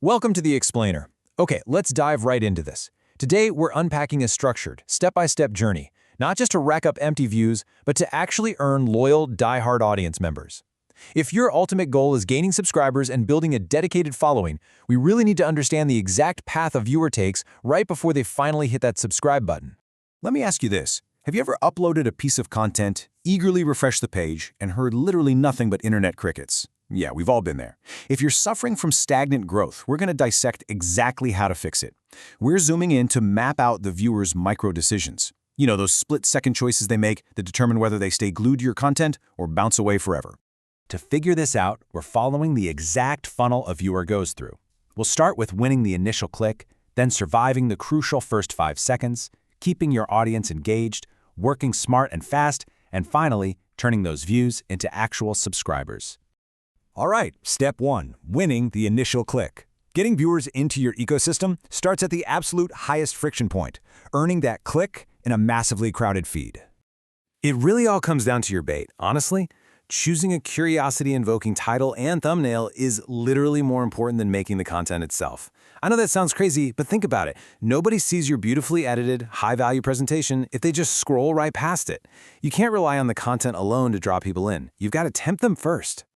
Welcome to The Explainer. Okay, let's dive right into this. Today, we're unpacking a structured, step-by-step journey, not just to rack up empty views, but to actually earn loyal, die-hard audience members. If your ultimate goal is gaining subscribers and building a dedicated following, we really need to understand the exact path a viewer takes right before they finally hit that subscribe button. Let me ask you this. Have you ever uploaded a piece of content, eagerly refreshed the page, and heard literally nothing but internet crickets? Yeah, we've all been there. If you're suffering from stagnant growth, we're going to dissect exactly how to fix it. We're zooming in to map out the viewer's micro-decisions. You know, those split-second choices they make that determine whether they stay glued to your content or bounce away forever. To figure this out, we're following the exact funnel a viewer goes through. We'll start with winning the initial click, then surviving the crucial first 5 seconds, keeping your audience engaged, working smart and fast, and finally, turning those views into actual subscribers. All right, step 1, winning the initial click. Getting viewers into your ecosystem starts at the absolute highest friction point, earning that click in a massively crowded feed. It really all comes down to your bait, honestly. Choosing a curiosity-invoking title and thumbnail is literally more important than making the content itself. I know that sounds crazy, but think about it. Nobody sees your beautifully edited, high-value presentation if they just scroll right past it. You can't rely on the content alone to draw people in. You've got to tempt them first.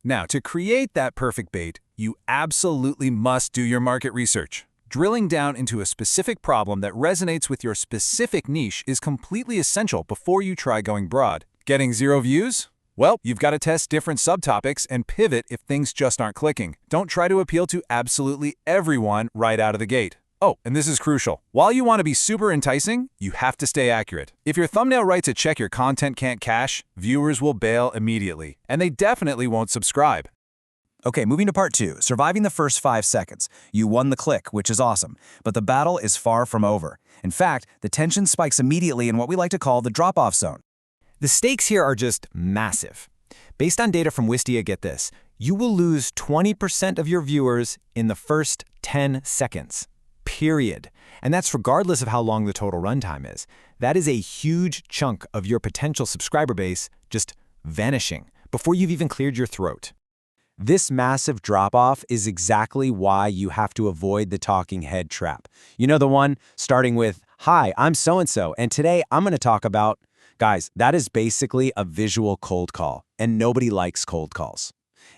Now, to create that perfect bait, you absolutely must do your market research. Drilling down into a specific problem that resonates with your specific niche is completely essential before you try going broad. Getting 0 views? Well, you've got to test different subtopics and pivot if things just aren't clicking. Don't try to appeal to absolutely everyone right out of the gate. Oh, and this is crucial. While you want to be super enticing, you have to stay accurate. If your thumbnail writes a check your content can't cache, viewers will bail immediately, and they definitely won't subscribe. Okay, moving to part 2, surviving the first 5 seconds. You won the click, which is awesome, but the battle is far from over. In fact, the tension spikes immediately in what we like to call the drop-off zone. The stakes here are just massive. Based on data from Wistia, get this, you will lose 20% of your viewers in the first 10 seconds. Period. And that's regardless of how long the total runtime is. That is a huge chunk of your potential subscriber base just vanishing before you've even cleared your throat. This massive drop-off is exactly why you have to avoid the talking head trap. You know the one starting with, "Hi, I'm so-and-so, and today I'm going to talk about..." Guys, that is basically a visual cold call, and nobody likes cold calls.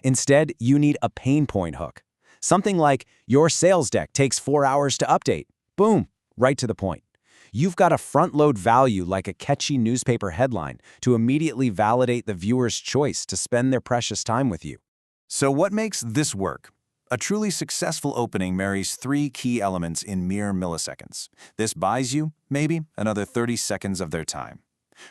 Instead, you need a pain point hook. Something like, "Your sales deck takes 4 hours to update." Boom, right to the point. You've got to front-load value like a catchy newspaper headline to immediately validate the viewer's choice to spend their precious time with you. So what makes this work? A truly successful opening marries 3 key elements in mere milliseconds. This buys you, maybe, another 30 seconds of their time.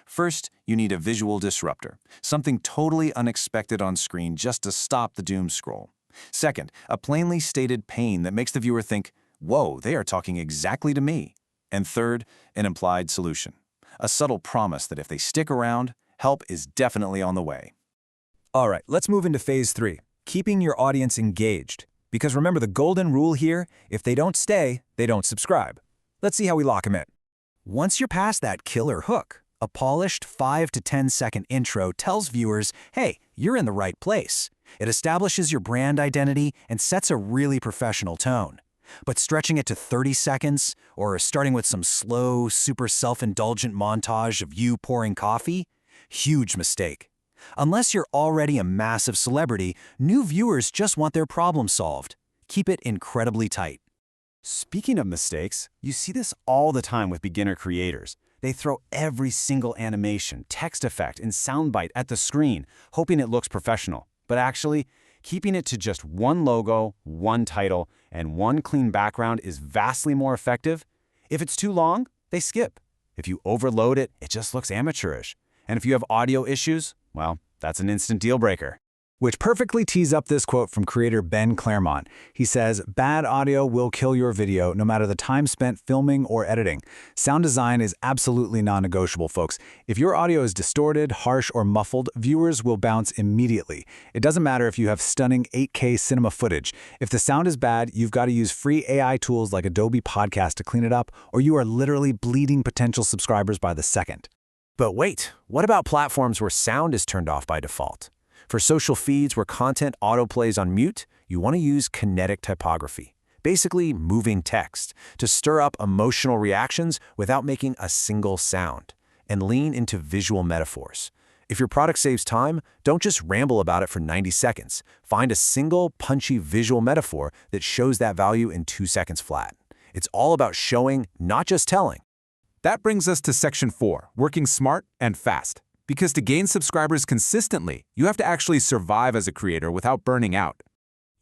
First, you need a visual disruptor, something totally unexpected on screen just to stop the doom scroll. Second, a plainly stated pain that makes the viewer think, "Whoa, they are talking exactly to me." And third, an implied solution, a subtle promise that if they stick around, help is definitely on the way. All right, let's move into phase 3, keeping your audience engaged. Because remember the golden rule here, if they don't stay, they don't subscribe. Let's see how we lock them in. Once you're past that killer hook, a polished 5 to 10 second intro tells viewers, hey, you're in the right place. It establishes your brand identity and sets a really professional tone. But stretching it to 30 seconds, or starting with some slow, super self-indulgent montage of you pouring coffee? Huge mistake. Unless you're already a massive celebrity, new viewers just want their problem solved. Keep it incredibly tight. Speaking of mistakes, you see this all the time with beginner creators. They throw every single animation, text effect, and soundbite at the screen, hoping it looks professional. But actually, keeping it to just one logo, one title, and one clean background is vastly more effective. If it's too long, they skip. If you overload it, it just looks amateurish. And if you have audio issues, well, that's an instant deal breaker. Which perfectly tees up this quote from creator Ben Claremont. He says, "Bad audio will kill your video no matter the time spent filming or editing. Sound design is absolutely non-negotiable, folks. If your audio is distorted, harsh, or muffled, viewers will bounce immediately. It doesn't matter if you have stunning 8K cinema footage. If the sound is bad, you've got to use free AI tools like Adobe Podcast to clean it up, or you are literally bleeding potential subscribers by the second." But wait, what about platforms where sound is turned off by default? For social feeds where content autoplays on mute, You want to use kinetic typography, basically moving text, to stir up emotional reactions without making a single sound, and lean into visual metaphors. If your product saves time, don't just ramble about it for 90 seconds. Find a single, punchy visual metaphor that shows that value in 2 seconds flat. It's all about showing, not just telling. That brings us to Section 4, working smart and fast. Because to gain subscribers consistently, you have to actually survive as a creator without burning out.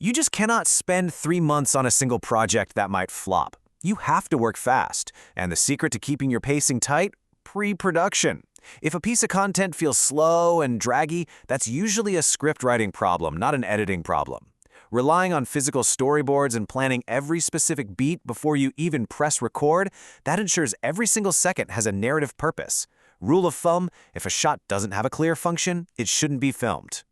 You just cannot spend 3 months on a single project that might flop. You have to work fast, and the secret to keeping your pacing tight? Pre-production. If a piece of content feels slow and draggy, that's usually a script writing problem, not an editing problem. Relying on physical storyboards and planning every specific beat before you even press record, that ensures every single second has a narrative purpose. Rule of thumb, if a shot doesn't have a clear function, it shouldn't be filmed.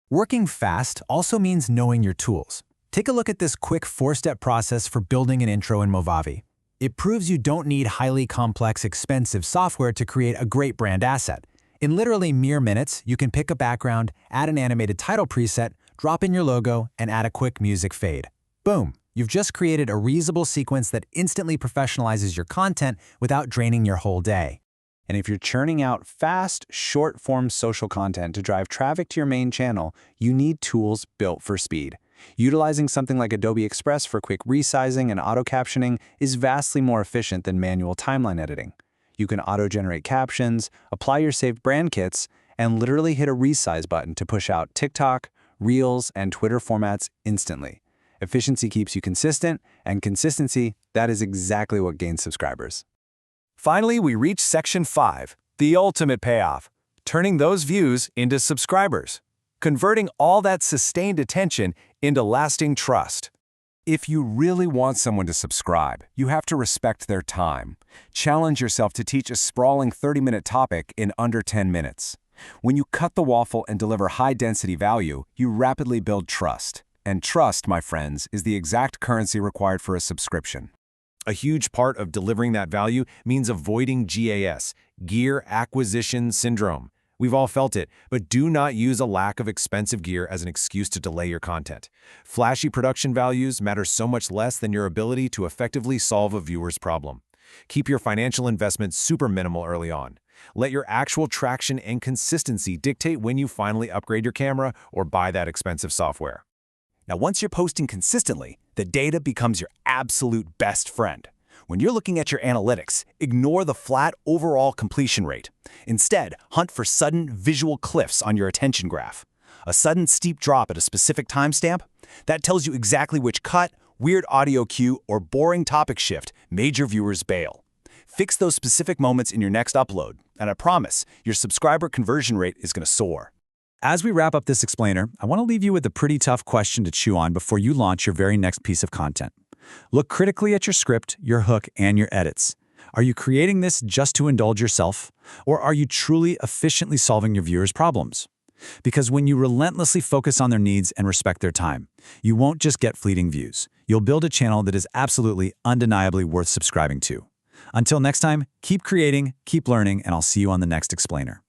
Working fast also means knowing your tools. Take a look at this quick 4-step process for building an intro in Movavi. It proves you don't need highly complex, expensive software to create a great brand asset. In literally mere minutes, you can pick a background, add an animated title preset, drop in your logo, and add a quick music fade. Boom! You've just created a reusable sequence that instantly professionalizes your content without draining your whole day. And if you're churning out fast, short-form social content to drive traffic to your main channel, you need tools built for speed. Utilizing something like Adobe Express for quick resizing and auto-captioning is vastly more efficient than manual timeline editing. You can auto-generate captions, apply your saved brand kits, and literally hit a resize button to push out TikTok, Reels, and Twitter formats instantly. Efficiency keeps you consistent, and consistency, that is exactly what gains subscribers. Finally, we reach Section 5, the ultimate payoff, turning those views into subscribers, converting all that sustained attention into lasting trust. If you really want someone to subscribe, you have to respect their time. Challenge yourself to teach a sprawling 30-minute topic in under 10 minutes. When you cut the waffle and deliver high-density value, you rapidly build trust. And trust, my friends, is the exact currency required for a subscription. A huge part of delivering that value means avoiding GAS, Gear Acquisition Syndrome. We've all felt it, but do not use a lack of expensive gear as an excuse to delay your content. Flashy production values matter so much less than your ability to effectively solve a viewer's problem. Keep your financial investment super minimal early on. Let your actual traction and consistency dictate when you finally upgrade your camera or buy that expensive software. Now, once you're posting consistently, the data becomes your absolute best friend. When you're looking at your analytics, ignore the flat overall completion rate. Instead, hunt for sudden visual cliffs on your attention graph. A sudden steep drop at a specific timestamp? That tells you exactly which cut, weird audio cue, or boring topic shift made your viewers bail. Fix those specific moments in your next upload, and I promise, your subscriber conversion rate is going to soar. As we wrap up this explainer, I want to leave you with a pretty tough question to chew on before you launch your very next piece of content. Look critically at your script, your hook, and your edits. Are you creating this just to indulge yourself, or are you truly efficiently solving your viewers' problems? Because when you relentlessly focus on their needs and respect their time, you won't just get fleeting views. You'll build a channel that is absolutely, undeniably worth subscribing to. Until next time, keep creating, keep learning, and I'll see you on the next explainer.